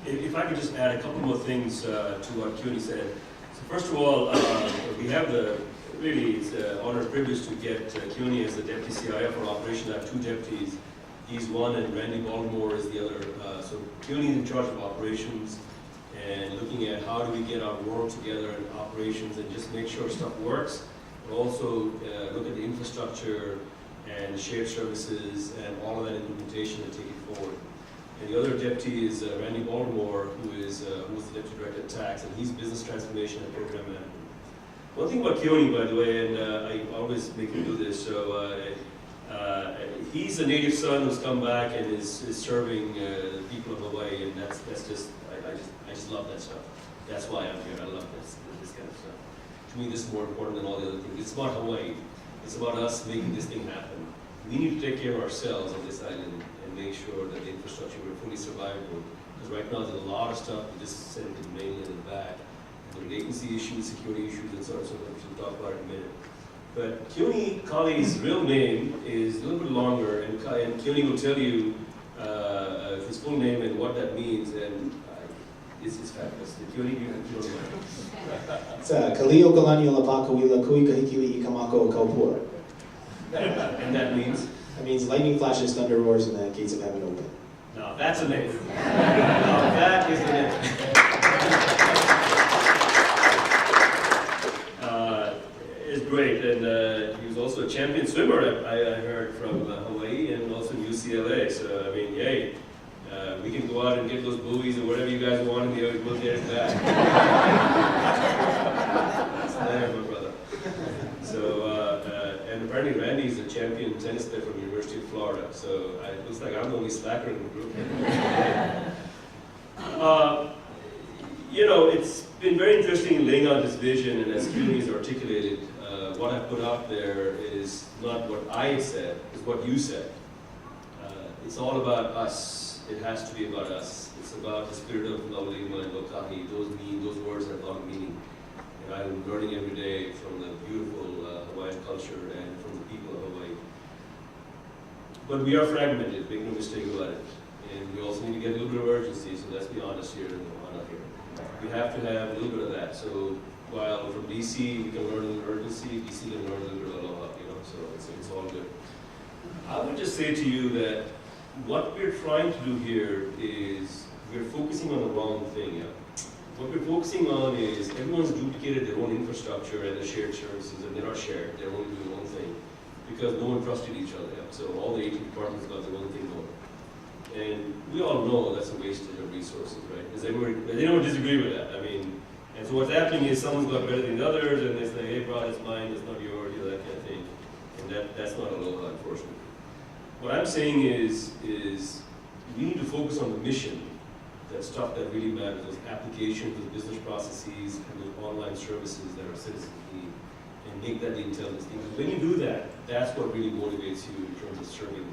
If I could just add a couple more things to what Keone said. So first of all, we have it's an honor and privilege to get Keone as the Deputy CIO for Operations. I have two deputies. He's one and Randy Baltimore is the other. So Keone is in charge of operations and looking at how do we get our world together in operations and just make sure stuff works, but also look at the infrastructure and shared services and all of that implementation and take it forward. And the other deputy is Randy Baltimore, who's the Deputy Director of Tax, and he's Business Transformation and Program Management. One thing about Keone, by the way, and I always make him do this, so he's a native son who's come back and is serving the people of Hawaii, and that's just, I just love that stuff. That's why I'm here. I love this kind of stuff. To me, this is more important than all the other things. It's about Hawaii. It's about us making this thing happen. We need to take care of ourselves on this island and make sure that the infrastructure we're fully survivable. Because right now there's a lot of stuff we just send to the mainland and back. There are latency issues, security issues, and so on, so which we'll talk about in a minute. But Keone Kali's real name is a little bit longer, and Keone will tell you his full name and what that means, and it's fabulous. Keone, you don't mind. It's Kalio Kalani Olapakawila Kui Kahikili Ikamako Kaupua. And that means? That means lightning flashes, thunder roars, and the gates of heaven open. No, that's a name. No, that is a name. It's great, and he was also a champion swimmer, I heard, from Hawaii and also UCLA. So, I mean, yay. We can go out and get those buoys or whatever you guys want and we'll get it back. That's there, my brother. So, and apparently Randy's a champion tennis player from the University of Florida. So it looks like I'm the only slacker in the group. You know, it's been very interesting laying out this vision, and as Keone has articulated, what I've put out there is not what I said, it's what you said. It's all about us. It has to be about us. It's about the spirit of Laulima and Lokahi. Those words have a lot of meaning. And I'm learning every day from the beautiful Hawaiian culture and from the people of Hawaii. But we are fragmented, make no mistake about it. And we also need to get a little bit of urgency, so let's be honest here in Ohana here. We have to have a little bit of that. So while from DC we can learn a little urgency, DC can learn a little bit of aloha, you know, so it's all good. I would just say to you that what we're trying to do here is we're focusing on the wrong thing. Yeah? What we're focusing on is everyone's duplicated their own infrastructure and their shared services, and they're not shared, they're only doing one thing because no one trusted each other. Yeah? So all the 18 departments got their own thing going. And we all know that's a wastage of resources, right? Does anyone disagree with that? I mean, and so what's happening is someone's got better than the others, and they say, hey, bro, it's mine, it's not yours, you know, that kind of thing. And that's not aloha, unfortunately. What I'm saying is we need to focus on the mission, that stuff that really matters, those applications, those business processes, and those online services that our citizens need, and make that the intelligence thing. Because when you do that, that's what really motivates you in terms of serving.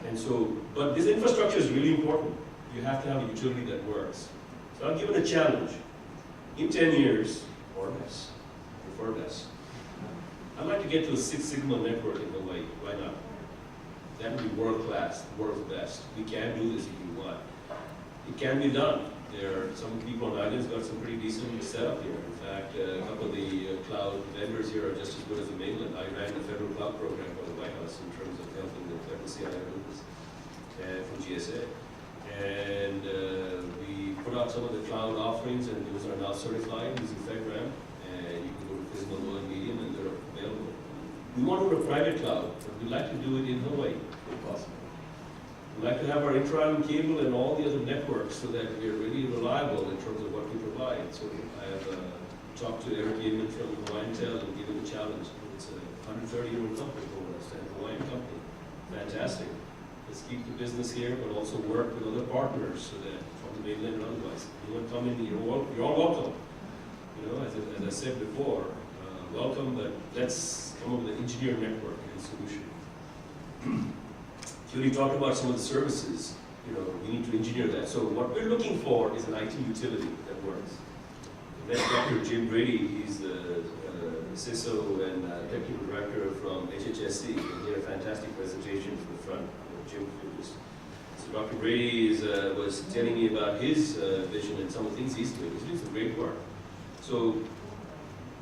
And so, but this infrastructure is really important. You have to have a utility that works. So I've given a challenge. In 10 years, or less, prefer less, I'd like to get to a Six Sigma network in Hawaii. Why not? That would be world class, the world's best. We can do this if we want. It can be done. There are some people on islands got some pretty decent setup here. In fact, a couple of the cloud vendors here are just as good as the mainland. I ran the federal cloud program for the White House in terms of helping the federal CIO do this from GSA. And we put out some of the cloud offerings, and those are now certified using FedRAMP. And you can go to Prisma, Low, and Medium, and they're available. We want to go to private cloud, but we'd like to do it in Hawaii, if possible. We'd like to have our intra-island cable and all the other networks so that we're really reliable in terms of what we provide. So I have talked to Eric Yeaman from Hawaiian Tel and given the challenge. It's a 130-year-old company for us, and a Hawaiian company. Fantastic. Let's keep the business here, but also work with other partners so that from the mainland and otherwise. You want to come in, you're all welcome. You know, as I said before, welcome, but let's come up with an engineer network and solution. Keone talked about some of the services. You know, we need to engineer that. So what we're looking for is an IT utility that works. And that's Dr. Jim Brady. He's the CISO and technical director from HHSC. And he had a fantastic presentation from the front. Jim, just So Dr. Brady was telling me about his vision and some of the things he's doing. He's doing some great work. So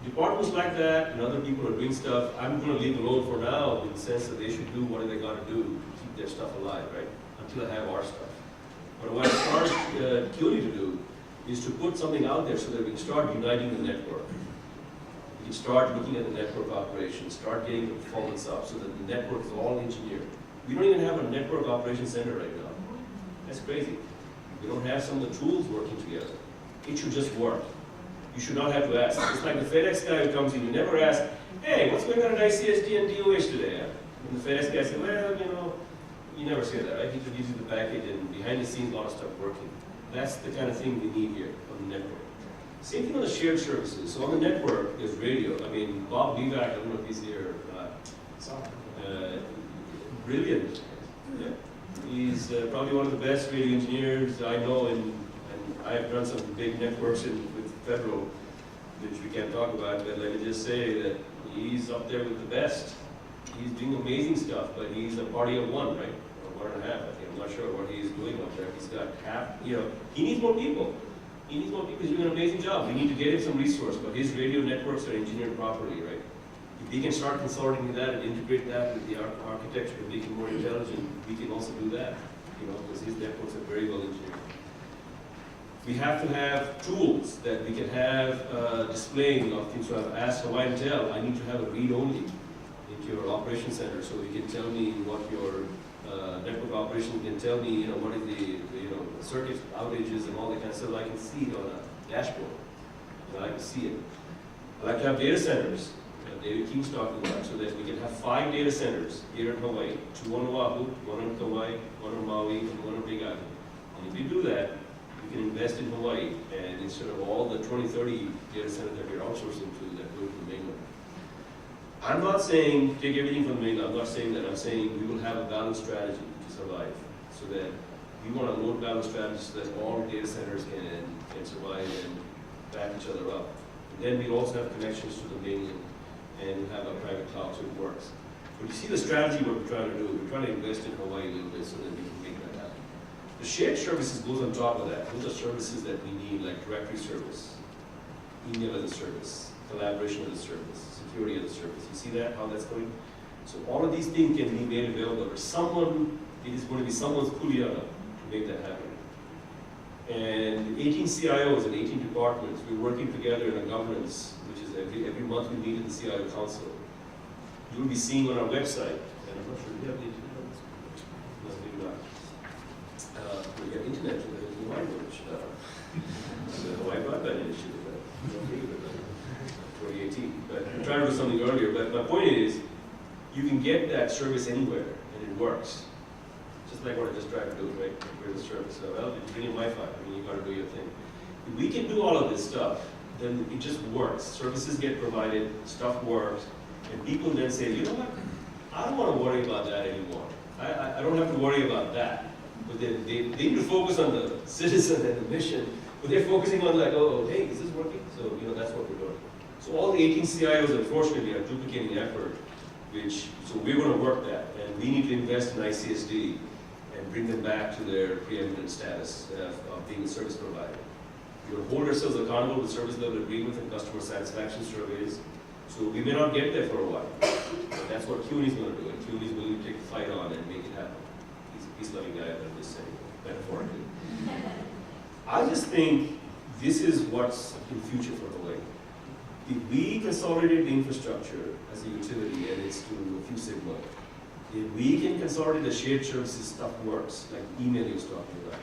departments like that and other people are doing stuff, I'm going to leave alone for now in the sense that they should do what they got to do to keep their stuff alive, right? Until I have our stuff. But what I charge Keone to do is to put something out there so that we can start uniting the network. We can start looking at the network operations, start getting the performance up so that the network is all engineered. We don't even have a network operations center right now. That's crazy. We don't have some of the tools working together. It should just work. You should not have to ask. It's like the FedEx guy who comes in, you never ask, hey, what's going on at ICSD and DOH today? And the FedEx guy says, well, you never say that, right? He just gives you the package and behind the scenes, a lot of stuff working. That's the kind of thing we need here on the network. Same thing on the shared services. So on the network, there's radio. I mean, Bob Levac, I don't know if he's here or not. Brilliant. Yeah. He's probably one of the best radio engineers I know, and I've done some big networks with Federal, which we can't talk about, but let me just say that he's up there with the best. He's doing amazing stuff, but he's a party of one, right? Or 1.5, I think. I'm not sure what he's doing up there. He's got half, he needs more people. He needs more people. He's doing an amazing job. We need to get him some resource, but his radio networks are engineered properly, right? If we can start consolidating that and integrate that with the architecture and make it more intelligent, we can also do that, because his networks are very well engineered. We have to have tools that we can have displaying of things. So I've asked Hawaiian Tel, I need to have a read-only into your operation center so you can tell me what your network operation can tell me, what is the circuit outages and all that kind of stuff. I can see it on a dashboard. I can see it. I like to have data centers. David King's talking about, so that we can have 5 data centers here in Hawaii, 2 on Oahu, 1 on Kauai, 1 on Maui, and 1 on Big Island. And if we do that, we can invest in Hawaii, and instead of all the 20, 30 data centers that we're outsourcing to that go to the mainland. I'm not saying take everything from the mainland. I'm not saying that. I'm saying we will have a balanced strategy to survive, so that we want a load balance strategy so that all data centers can survive and back each other up. And then we also have connections to the mainland and have a private cloud so it works. But you see the strategy what we're trying to do. We're trying to invest in Hawaii a little bit so that we can make that happen. The shared services goes on top of that. Those are services that we need, like directory service, email as a service, collaboration as a service, security as a service. You see that, how that's going? So all of these things can be made available for someone. It is going to be someone's kuleana to make that happen. And 18 CIOs and 18 departments, we're working together in a governance, which is every month we meet in the CIO Council. You'll be seeing on our website, and I'm not sure, do we have the internet on this? No, maybe not. We have internet to the Hawaii Village, the Hawaii Broadband Initiative, 2018. But I'm trying to do something earlier, but my point is, you can get that service anywhere, and it works. Just like what I just tried to do, right? Where's the service? So, well, you bring in Wi-Fi, you got to do your thing. If we can do all of this stuff, then it just works. Services get provided, stuff works, and people then say, you know what? I don't want to worry about that anymore. I don't have to worry about that. But they need to focus on the citizen and the mission, but they're focusing on like, oh, hey, is this working? So, that's what we're doing. So all the 18 CIOs, unfortunately, are duplicating effort, so we're going to work that, and we need to invest in ICSD and bring them back to their preeminent status of being a service provider. We'll hold ourselves accountable with service level agreements and customer satisfaction surveys. So we may not get there for a while, but that's what Keone is going to do, and Keone is willing to take the fight on and make it happen. He's a peace-loving guy, I'm just saying, metaphorically. I just think this is what's in the future for Hawaii. If we consolidate the infrastructure as a utility, and it's to a few sigma, if we can consolidate the shared services, stuff works, like email you was talking about.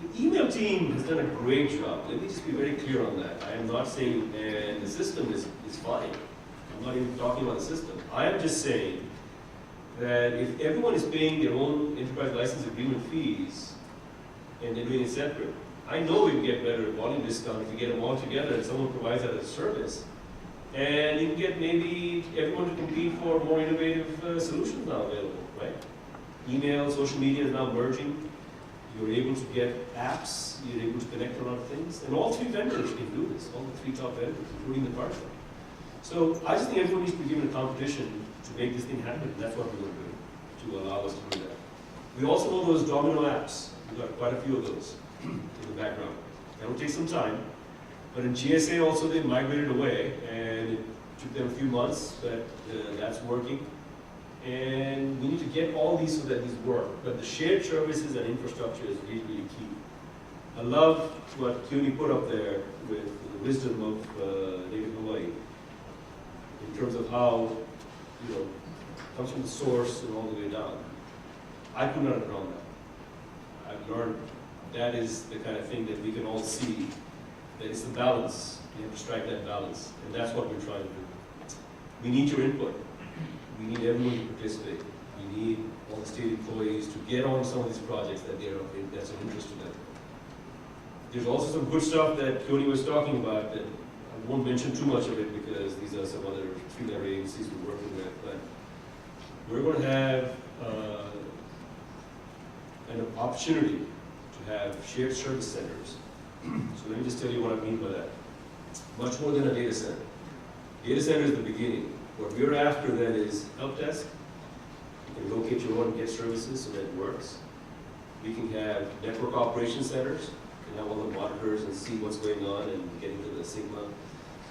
The email team has done a great job. Let me just be very clear on that. I am not saying, and the system is fine. I'm not even talking about the system. I am just saying that if everyone is paying their own enterprise license agreement fees, and they're doing it separate, I know we can get better volume discount if we get them all together and someone provides that as a service. And you can get maybe everyone to compete for more innovative solutions now available, right? Email, social media is now merging. You're able to get apps, you're able to connect a lot of things. And all 3 vendors can do this, all the 3 top vendors, including the partner. So I just think everyone needs to be given a competition to make this thing happen. That's what we're going to do, to allow us to do that. We also know those domino apps. We've got quite a few of those in the background. That'll take some time. But in GSA also they migrated away, and it took them a few months, but that's working. And we need to get all these so that these work. But the shared services and infrastructure is really, really key. I love what Keone put up there with the wisdom of Native Hawaii in terms of how, it comes from the source and all the way down. I could not have drawn that. I've learned that is the kind of thing that we can all see, that it's the balance. We have to strike that balance, and that's what we're trying to do. We need your input. We need everyone to participate. We need all the state employees to get on some of these projects that's of interest to them. There's also some good stuff that Keone was talking about that I won't mention too much of it because these are some other three-letter agencies we're working with, but we're going to have an opportunity to have shared service centers. So let me just tell you what I mean by that. Much more than a data center. Data center is the beginning. What we're after then is help desk. You can locate your own get services so that it works. We can have network operation centers. You can have all the monitors and see what's going on and getting to the Sigma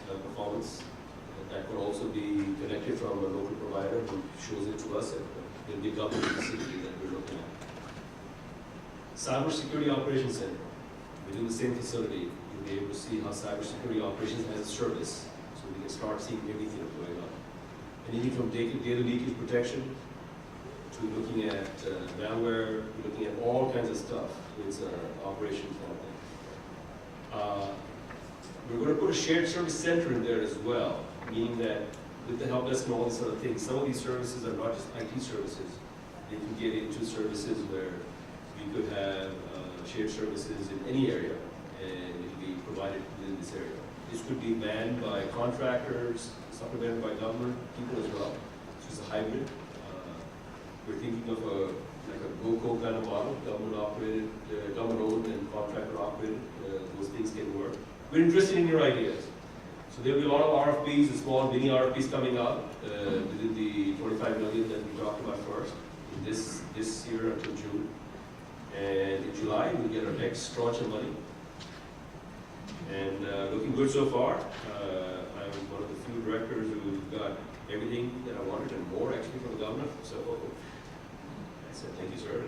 performance. And that could also be connected from a local provider who shows it to us at the big government facility that we're looking at. Cybersecurity Operations Center. Within the same facility, you'll be able to see how cybersecurity operations as a service, so we can start seeing everything going on. Anything from data leakage protection to looking at malware, looking at all kinds of stuff. It's an operations kind of thing. We're going to put a shared service center in there as well, meaning that with the help desk and all these other things, some of these services are not just IT services. They can get into services where we could have shared services in any area, and it will be provided within this area. This could be manned by contractors, supplemented by government people as well. So it's a hybrid. We're thinking of like a GoCo kind of model, government operated, government owned and contractor operated. Those things can work. We're interested in your ideas. So there will be a lot of RFPs, the small mini RFPs coming out within the 25 million that we talked about first in this year until June. And in July, we'll get our next tranche of money. And looking good so far. I'm one of the few directors who got everything that I wanted and more actually from the government. So I said, thank you, sir.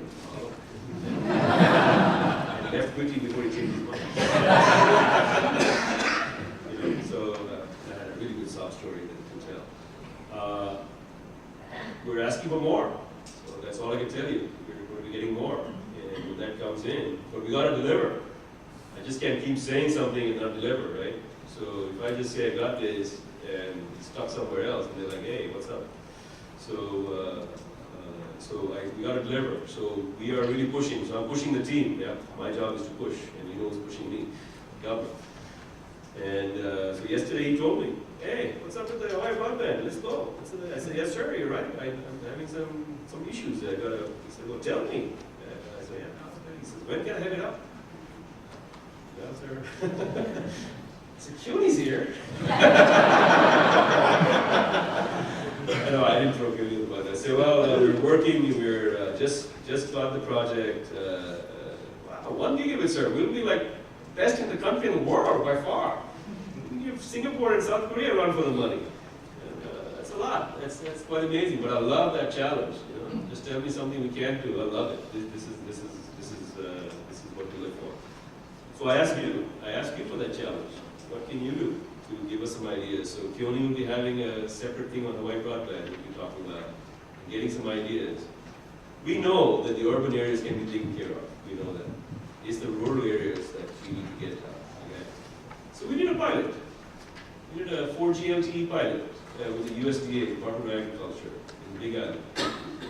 And left quickly before he changed his mind. So I had a really good soft story that you can tell. We're asking for more. So that's all I can tell you. We're going to be getting more. And when that comes in, but we got to deliver. I just can't keep saying something and not deliver, right? So if I just say I got this and it's stuck somewhere else, and they're like, hey, what's up? So, we got to deliver. So we are really pushing. So I'm pushing the team. Yeah, my job is to push, and you know who's pushing me, government. And so yesterday he told me, hey, what's up with the Hawaii broadband? Let's go. I said, yes, sir, you're right. I'm having some issues. He said, well, tell me. I said, yeah. He says, when can I have it up? Yeah, sir. So Keone's here. I know, I didn't throw Keone about that. I said, well, we're working, we're just got the project. Wow, 1 gigabit, sir. We'll be like best in the country in the world by far. You have Singapore and South Korea run for the money. And, that's a lot. That's quite amazing. But I love that challenge. You know, just tell me something we can't do. I love it. This is what we live for. So I ask you for that challenge. What can you do to give us some ideas? So Keone will be having a separate thing on Hawaii broadband we'll be talking about, and getting some ideas. We know that the urban areas can be taken care of. We know that. It's the rural areas that we need to get done. Okay? So we did a pilot. We did a 4G LTE pilot with the USDA, Department of Agriculture, in Big Island.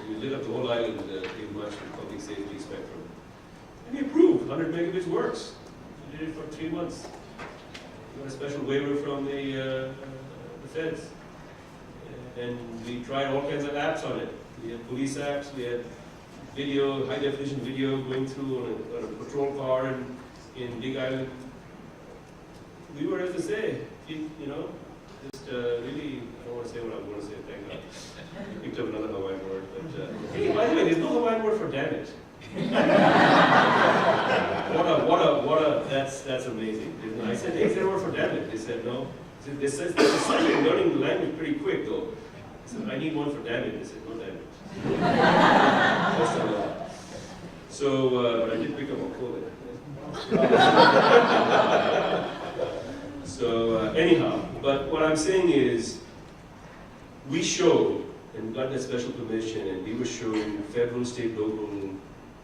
We lit up the whole island pretty much with public safety spectrum. And we approved 100 megabits works. We did it for 3 months. We got a special waiver from the feds. And we tried all kinds of apps on it. We had police apps, we had video, high definition video going through on a patrol car in Big Island. We were, as I say, you know, just just really, I don't want to say what I'm going to say, thank God. I picked up another Hawaiian word, but hey, by the way, there's no Hawaiian word for damn it. That's amazing. I said, hey, is there a word for damn it? They said, no. They said, they started learning the language pretty quick, though. I said, I need one for damn it. They said, no damn it. That's not a lot. So, but I did pick up a quote there. So, anyhow, but what I'm saying is, we showed, and we got that special permission, and we were showing federal, state, local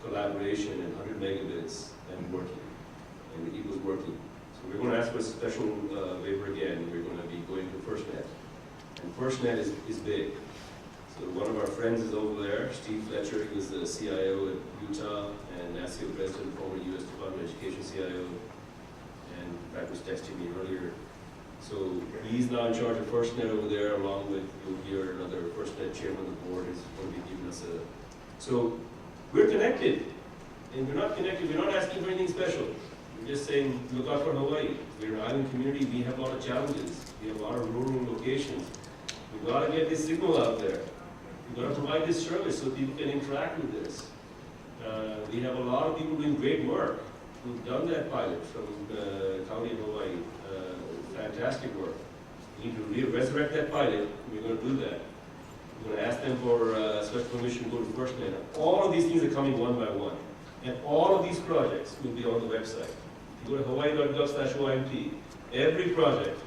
collaboration and 100 megabits and working, and it was working. So we're going to ask for a special waiver again. We're going to be going to FirstNet, and FirstNet is big. So one of our friends is over there, Steve Fletcher. He was the CIO at Utah and NASIO president, former U.S. Department of Education CIO, and in fact was texting me earlier. So he's now in charge of FirstNet over there, along with, you'll hear another FirstNet chairman of the board is going to be giving us a. So we're connected, and we're not connected. We're not asking for anything special. We're just saying, look out for Hawaii. We're an island community. We have a lot of challenges. We have a lot of rural locations. We've got to get this signal out there. We've got to provide this service so people can interact with this. We have a lot of people doing great work who've done that pilot from the county of Hawaii. Fantastic work. We need to resurrect that pilot. We're going to do that. We're going to ask them for special permission to go to FirstNet. All of these things are coming one by one. And all of these projects will be on the website. If you go to hawaii.gov/OIMT, every project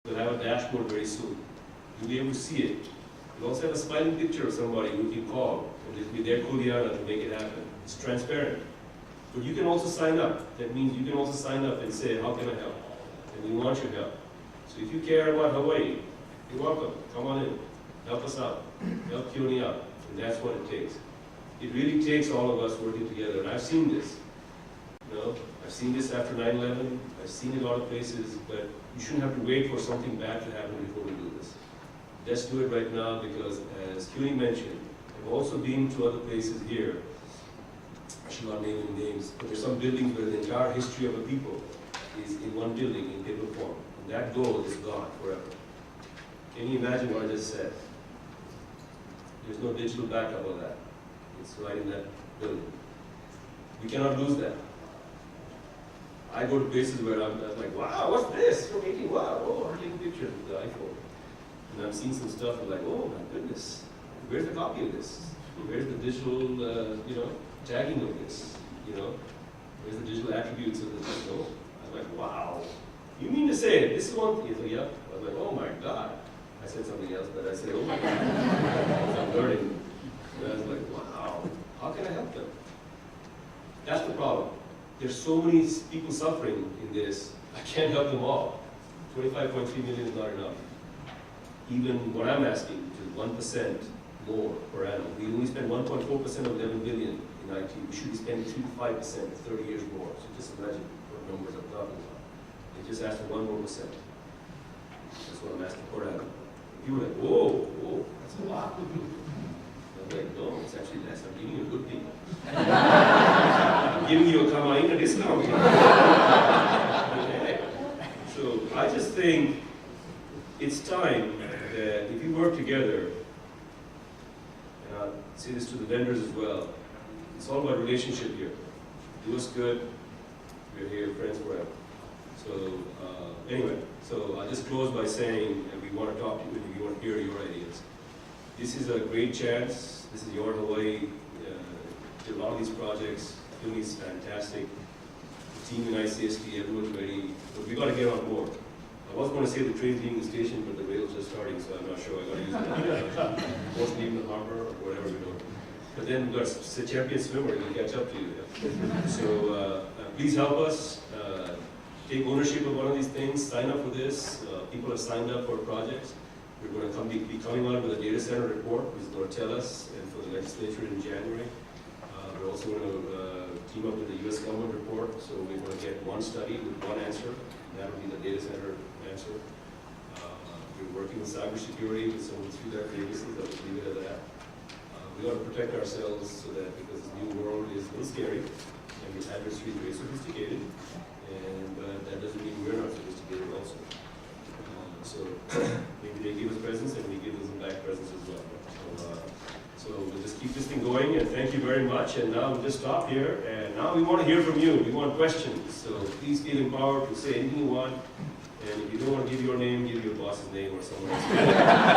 will have a dashboard very soon. You'll be able to see it. You'll also have a smiling picture of somebody who you can call, and it'll be their kuleana to make it happen. It's transparent. But you can also sign up. That means you can also sign up and say, how can I help? And we want your help. So if you care about Hawaii, you're welcome. Come on in. Help us out. Help Keone out. And that's what it takes. It really takes all of us working together. And I've seen this. You know, I've seen this after 9/11. I've seen it a lot of places, but you shouldn't have to wait for something bad to happen before we do this. Let's do it right now because, as Keone mentioned, I've also been to other places here. I should not name any names, but there's some buildings where the entire history of a people is in one building in paper form. And that gold is gone forever. Can you imagine what I just said? There's no digital backup of that. It's right in that building. We cannot lose that. I go to places where I'm like, wow, what's this? From 18, wow, oh, I'm taking pictures with the iPhone. And I'm seeing some stuff, I'm like, oh my goodness, where's the copy of this? Where's the digital, tagging of this? Where's the digital attributes of this? I'm like, wow. You mean to say this is one thing? Yeah. I was like, oh my God. I said something else, but I said, oh my God. I'm learning. And I was like, wow, how can I help them? That's the problem. There's so many people suffering in this, I can't help them all. 25.3 million is not enough. Even what I'm asking, which is 1% more per annum. We only spend 1.4% of 11 billion in IT. We should be spending 3 to 5%, 30 years more. So just imagine what numbers I'm talking about. They just asked for 1 more %. That's what I'm asking per annum. People are like, whoa, that's a lot. I'm like, no, it's actually less. I'm giving you a good deal. I'm giving you a kamaina discount. Okay. So I just think it's time that if you work together, and I'll say this to the vendors as well, it's all about relationship here. Do us good, we're here, friends forever. So anyway, so I'll just close by saying, and we want to talk to you, and we want to hear your ideas. This is a great chance. This is your Hawaii. A lot of these projects, Keone is fantastic. The team in ICSD, everyone's ready, but we got to get on board. I was going to say the train's leaving the station, but the rails are starting, so I'm not sure. I got to use it. Most leaving the harbor or whatever we do. But then we've got a champion swimmer who will catch up to you. So please help us. Take ownership of one of these things. Sign up for this. People have signed up for projects. We're going to be coming out with a data center report, which is going to tell us, and for the legislature in January. We're also going to team up with the U.S. government report, so we're going to get one study with one answer. That will be the data center answer. We're working with cybersecurity with some of the 3 databases. I'll leave it at that. We got to protect ourselves so that, because this new world is a little scary, and the adversary is very sophisticated, and that doesn't mean we're not sophisticated also. So and thank you very much. And now we'll just stop here. And now we want to hear from you. We want questions. So please feel empowered to say anything you want. And if you don't want to give your name, give your boss's name or someone else.